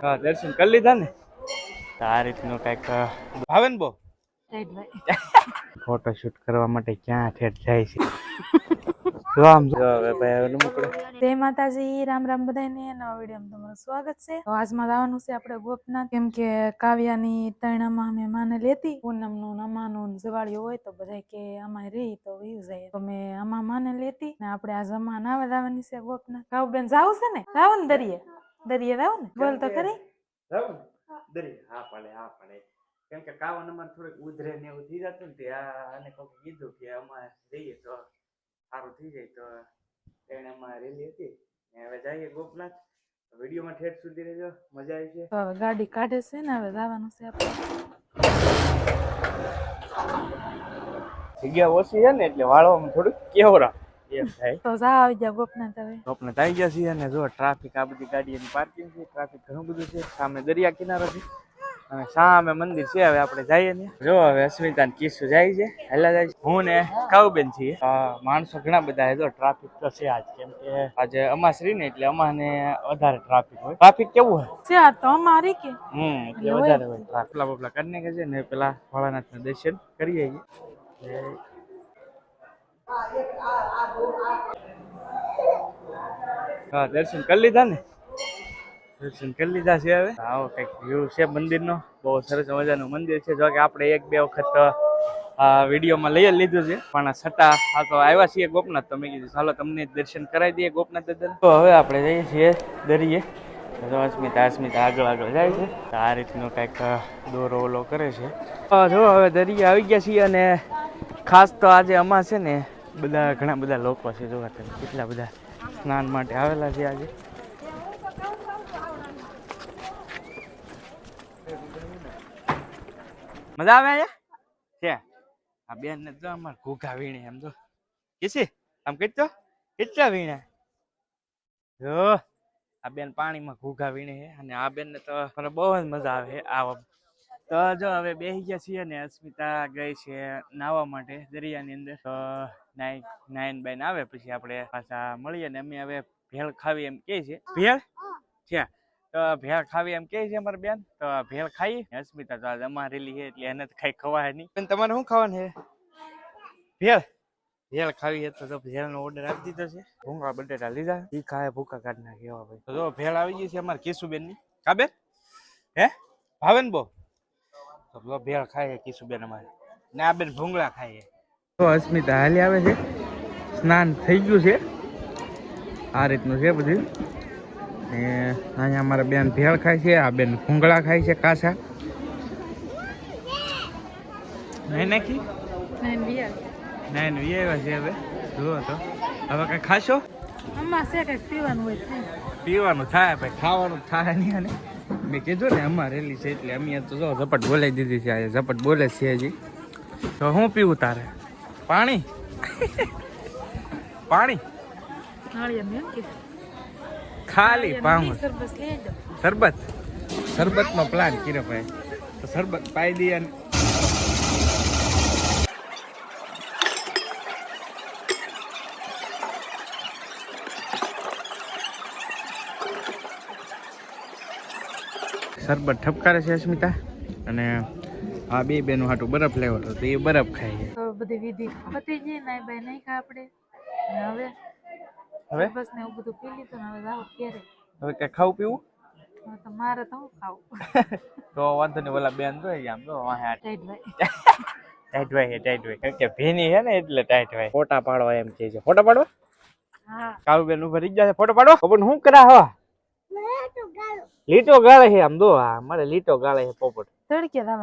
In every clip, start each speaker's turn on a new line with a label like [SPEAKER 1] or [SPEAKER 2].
[SPEAKER 1] હા દર્શન કરી લીધા ને આ રીતનું કઈક ભાવે ને બહુ ફોટો શૂટ કરવા માટે ક્યાં ઠેઠ જાય છે રામ હવે ભાઈ
[SPEAKER 2] જય માતાજી, રામ રામ બધાને. નવા વિડીયોમાં તમારું સ્વાગત છે. તો આજમાં જવાનું છે આપણે ગોપનાથ, કેમ કે કાવ્યાની તૈણામાં અમે માને લેતી પૂનમ નું અમાનું જવાળિયું હોય તો બધા કે અમાય રહી તો વયું જાય તો મેં અમા માને લેતી ને આપણે આ જમા ના જવાની છે ગોપનાથ. કાવ બેન જાવું છે ને? જાવ ને દરિયે જાવ ને? બોલ તો ખરી.
[SPEAKER 1] હા પડે કેમ કે કાવન અમારે થોડીક ઉધરે ને એવું થઈ જતું ને આને કોઈક કીધું કે અમારે જઈએ તો સારું થઈ જાય તો એને અમારે રેલી હતી હવે જઈએ ગોપનાથ. વિડીયોમાં ઠેઠ સુધી રહેજો, મજા આવી છે.
[SPEAKER 2] હવે ગાડી કાઢે છે ને હવે જવાનું છે આપણે.
[SPEAKER 1] જગ્યા ઓછી છે ને એટલે વાળવામાં થોડુંક કેવરા એમ થાય.
[SPEAKER 2] તો જા આવી ગયા ગોપનાથ. હવે
[SPEAKER 1] ગોપનાથ આવી ગયા છીએ અને જો ટ્રાફિક આ બધી ગાડીઓની પાર્કિંગ છે, ટ્રાફિક ઘણું બધું છે. સામે દરિયા કિનારો છે અને સામે મંદિર છે. હવે આપણે જઈએ ને જો હવે અસ્મિતા ને કિસ્સુ જાય છે, હેલા જાય છે. હું ને કાઉબેન છીએ. માણસો ઘણા બધા છે, જો ટ્રાફિક તો છે આજ, કેમ કે આજે અમાસરી ને એટલે અમાને વધારે ટ્રાફિક હોય. ટ્રાફિક કેવું
[SPEAKER 2] છે આ તો અમારી કે
[SPEAKER 1] એટલે વધારે હોય. ટ્રાફલા બપલા કરી નાખે છે ને પેલા ભોળાનાથ ના દર્શન કરીએ. હા દર્શન કરી લીધા ને દર્શન કરી લીધા છે. હવે આવો કઈક વ્યૂ છે મંદિર નો, બહુ સરસ મજાનું મંદિર છે. જો કે આપણે એક બે વખત વિડીયોમાં લઈ લીધું છે પણ છતાં આ તો આવ્યા છીએ ગોપનાથ તો મેં કીધું ચાલો તમને દર્શન કરાવી દઈએ ગોપનાથ દાદા. તો હવે આપણે જઈએ છીએ દરિયે. અસ્મિતા આગળ જાય છે. આ રીતનું કઈક દોરો ઓલો કરે છે. જો હવે દરિયે આવી ગયા છીએ અને ખાસ તો આજે અમા છે ને બધા ઘણા બધા લોકો છે. જોવા તમે કેટલા બધા સ્નાન માટે આવેલા છે આજે. મજા આવે છે. આ બેન ને જો અમાર ઘોઘા વીણે એમ જો કેસી આમ કીધો કેટલા વીણા જો આ બેન પાણીમાં ઘોઘા વીણે છે અને આ બેન ને તો મને બહુ જ મજા આવે આ. તો જો હવે બેસી ગયા છીએ ને અસ્મિતા ગઈ છે નાહવા માટે દરિયાની અંદર. તો નાઈન બાઈન આવે પછી આપણે પાછા મળીએ ને અમે હવે ભેળ ખાવી એમ કે છે. ભેળ છે તો ભેળ ખાવી એમ કે છે અમારી બેન. તો ભેળ ખાઈ. અસ્મિતા તો આજ અમારેલી છે એટલે એને તો કઈ ખવાય નહીં. પણ તમારે શું ખાવાનું છે? ભેળ ખાવી છે તો ભેળ નો ઓર્ડર આપી દીધો છે. ભૂંગળા બટેટા લીધા, ઈ ખાય ભૂકા કાઢી નાખી. ભાઈ તો જો ભેળ આવી ગઈ છે અમારી કિશુબેન ની. કાબે હે ભાવે ને બહુ તો ભેળ ખાય છે કિશુબેન અમારે ને આ બેન ભૂંગળા ખાય છે. તો અસ્મિતા હાલી આવે છે, સ્નાન થઈ ગયું છે. આ રીતનું છે બધું. ને અહીંયા અમારા બેન ભેળ ખાય છે, આ બેન ભૂંગળા ખાય છે કાચા. નહીં નાખી નાઈન વી આવ્યા છે. હવે જુઓ તો હવે કઈ ખાશો?
[SPEAKER 2] આમાં છે કઈક પીવાનું હોય થાય.
[SPEAKER 1] પીવાનું થાય ભાઈ, ખાવાનું થાય નહીં. અને મેં કીધું ને અમારે રેલી છે એટલે અમે તો જો ઝપટ બોલાવી દીધી છે. ઝપટ બોલે છે હજી. તો હું પીવું તારે? પાણી પાણી ખાલી પાઉં શરબત નો પ્લાન કર્યો ભાઈ. તો શરબત પાઈ દઈએ. શરબત ઠપકારે છે અસ્મિતા અને આ બે બેનો હાટું બરફ લેવો હતો તો એ બરફ ખાય છે.
[SPEAKER 2] તો બધી વિધિ પતી ગઈ, નાઈ બાઈ નહીં ખા આપણે. હવે બસ ને એવું બધું પી લીધું ને હવે જાવ ઘેરે.
[SPEAKER 1] હવે કઈ ખાવું પીવું?
[SPEAKER 2] તો મારે તો હું ખાવું.
[SPEAKER 1] તો વાંધો નહીં. ઓલા બેન તો આમ તો
[SPEAKER 2] ટાઈટ
[SPEAKER 1] ભાઈ કે ભીની છે ને એટલે ટાઈટ ભાઈ. ફોટા પાડવા એમ કે છે. ફોટા પાડવા?
[SPEAKER 2] હા
[SPEAKER 1] કાળુ બેન ઉભા રહી ગયા છે. ફોટો પાડો. પોપટ શું કરા હો? લીટો ગાળે છે આમ દો. મારે લીટો ગાળે છે પોપટ.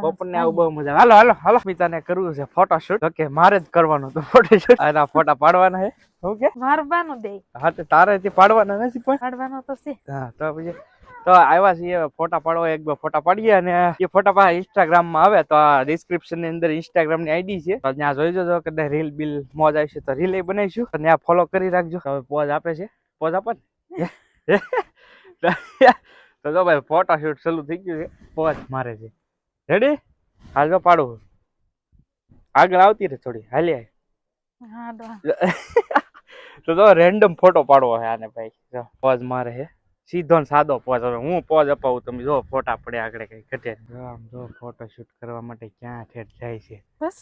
[SPEAKER 1] પોપટ ને આવું બહુ મજા. હાલો પિતા ને કરવું છે ફોટો શૂટ. ઓકે મારે જ કરવાનું તો ફોટો શૂટ. અને ફોટા પાડવાના છે. ઓકે
[SPEAKER 2] મારવાનું દે.
[SPEAKER 1] હા તો તારે થી પાડવાના નથી પણ
[SPEAKER 2] પાડવાનો તો છે.
[SPEAKER 1] હા તો પછી તો આવ્યા છીએ ફોટા પાડવા. એક બે ફોટા પાડીએ અને એ ફોટા પાછા ઇન્સ્ટાગ્રામ માં આવે તો આ ડિસ્ક્રિપ્શન ની અંદર ઇન્સ્ટાગ્રામ ની આઈડી છે તો ત્યાં જોઈ જજો. કદાચ રીલ બિલ મોજ આવશે તો રીલ બનાવીશું. ત્યાં ફોલો કરી રાખજો. હવે પોઝ આપે છે. પોઝ આપો ને તો જો ભાઈ ફોટો શૂટ ચાલુ થઈ ગયું છે. પોઝ મારે છે. રેડી? હાલ જો પાડું. આગળ આવતી રે થોડી હાલી. તો રેન્ડમ ફોટો પાડવો છે આને ભાઈ. પોઝ મારે છે. સીધો ને સાદો પોઝ. હવે હું પોઝ અપાવું તમે જો ફોટા પડે આગળ કઈ ઘટે નહીં. આમ જો ફોટો શૂટ કરવા માટે ક્યાં ઠેઠ જાય છે.
[SPEAKER 2] બસ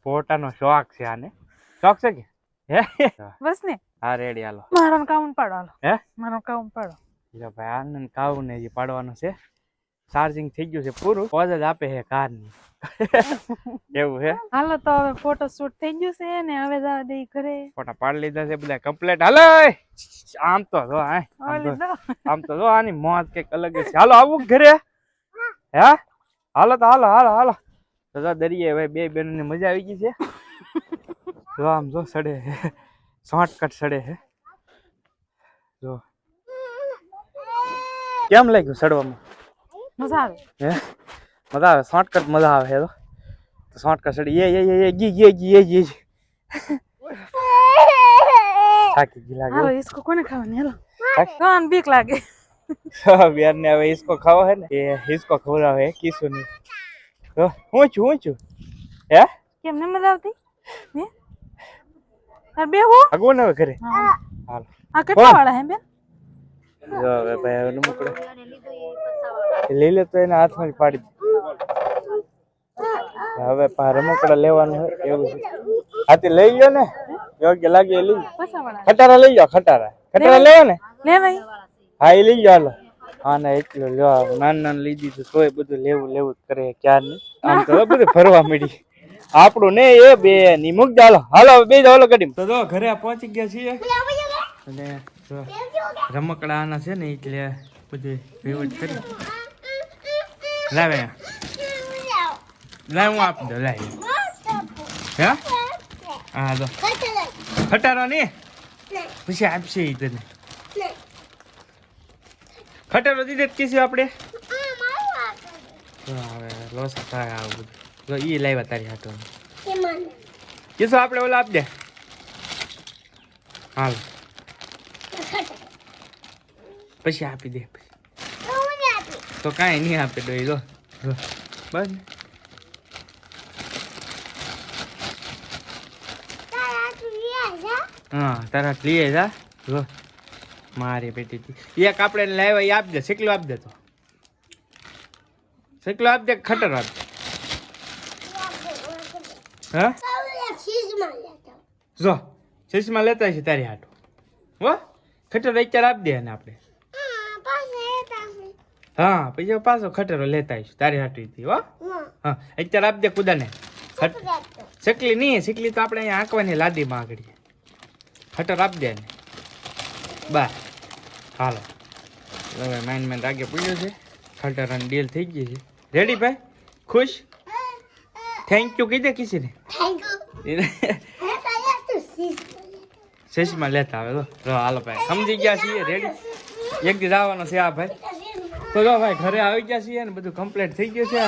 [SPEAKER 1] ફોટાનો શોખ છે આને. શોખ છે કે હે?
[SPEAKER 2] બસ ને
[SPEAKER 1] હા રેડી હાલો.
[SPEAKER 2] મારો કાઉન્ટ પાડો હાલો.
[SPEAKER 1] હે
[SPEAKER 2] મારો કાઉન્ટ પાડો.
[SPEAKER 1] જો ભાઈ આનંદ કાવું ને જે પાડવાનો છે. ચાર્જિંગ થઈ ગયું છે પૂરું. પોઝ જ આપે છે કારની. એવું છે.
[SPEAKER 2] હાલો તો હવે ફોટો શૂટ થઈ ગયું છે ને હવે જવા દે ઘરે.
[SPEAKER 1] ફોટા પાડી લીધા છે બધા કમ્પ્લીટ. હાલો આમ તો જો આમ તો જો આની મોજ કઈક અલગ જ છે. હાલો આવું ઘરે હે? હાલો તો હાલો હાલો હાલો તો જો દરિયે ભાઈ બે બેનોની મજા આવી ગઈ છે. જો આમ જો સડે છે શોર્ટકટ સડે છે. જો કેમ લાગ્યું સડવામાં?
[SPEAKER 2] મજા આવે.
[SPEAKER 1] હે મજા આવે. શોર્ટકટ મજા આવે છે. તો શોર્ટકટ સડી એ ગી થાકી ગઈ લાગે.
[SPEAKER 2] હાલો ઈસકો કોને ખાવાની હાલો. કોણ બીક લાગે.
[SPEAKER 1] બેન ને હવે હિસકો ખાવો હે ને એ હિસકો ખવડાવે કિશુ ની. તો હું છું હે
[SPEAKER 2] કેમ ને મજા આવતી હે? તાર બે હો
[SPEAKER 1] આગો ને ઘરે. હાલ
[SPEAKER 2] આ કેટલા વાળા હે બેન?
[SPEAKER 1] જો હવે ભાઈ હવે મુકડે લઈ લે તો એના હાથમાં જ પાડી હવે રમકડા લેવાનું હોય એવું છે. હાથી લઈ ગયો ને યોગ્ય લાગે એ લઈ. ખટારા લઈ જાઓ. ખટારા લેવા ને
[SPEAKER 2] લે ભાઈ.
[SPEAKER 1] હા એ લઈ જાઓ. હા ના એટલું લેવા નાનું લઈ દીધું તોય બધું લેવું જ કરે ક્યાર નહીં. આમ તો બધું ફરવા મળી આપણું ને એ બે ની મુક હાલો હાલો બે જાવ ગાડી. તો જો ઘરે પહોંચી ગયા છીએ અને રમકડા આના છે ને એટલે બધું વહીવટ કરી લાવે લાવ હું આપ દો લાવ હે હા તો ખટારો ને પછી આપશે એ તને ખટારો દીધે જ કીધું આપણે હવે લોસા થાય આવું બધું એ લાવ્યા તારી હાથો કીધું આપણે ઓલા આપ દે હાલ પછી આપી દે તો કાંઈ નહીં આપે દો એ બસ હા તારા લઈએ જા જો મારી બેટી એક આપણે લાવ્યા એ આપી દે. શીકલો આપી દે તો શીકલો આપી દે ખટર આપી દે. હા જો શીશમાં લેતા છે તારી હાટું હો ખટર અત્યારે આપી દે ને આપણે. હા પછી પાછો ખટરો લેતા આવીશું તારી હાટું હો. હા અત્યારે આપી દે કુદાને. શીકલી નહીં શીકલી તો આપણે અહીંયા આંકવાની લાદીમાં આગળ ખટર આપી દે ને બસ હાલો. હવે માઇન્ડ આગે પૂછ્યો છે ખટર અને ડીલ થઈ ગઈ છે. રેડી ભાઈ ખુશ? થેન્ક યુ કહી દે કિસી ને શેષમાં લેતા આવે તો હાલો ભાઈ સમજી ગયા છીએ. રેડી એક દી આવવાનો છે આ ભાઈ. તો જો ભાઈ ઘરે આવી ગયા છીએ ને બધું કમ્પ્લીટ થઈ ગયું છે.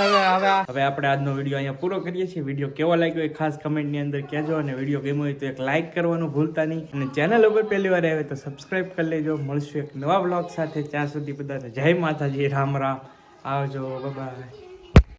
[SPEAKER 1] હવે આપણે આજનો વિડીયો અહીંયા પૂરો કરીએ છીએ. વિડીયો કેવો લાગ્યો એ ખાસ કમેન્ટની અંદર કહેજો અને વિડીયો ગમ્યો હોય તો એક લાઇક કરવાનું ભૂલતા નહીં અને ચેનલ ઉપર પહેલી વાર આવે તો સબસ્ક્રાઇબ કરી લેજો. મળશું એક નવા બ્લોગ સાથે. ત્યાં સુધી બધા જય માતાજી રામ રામ આવજો બાય.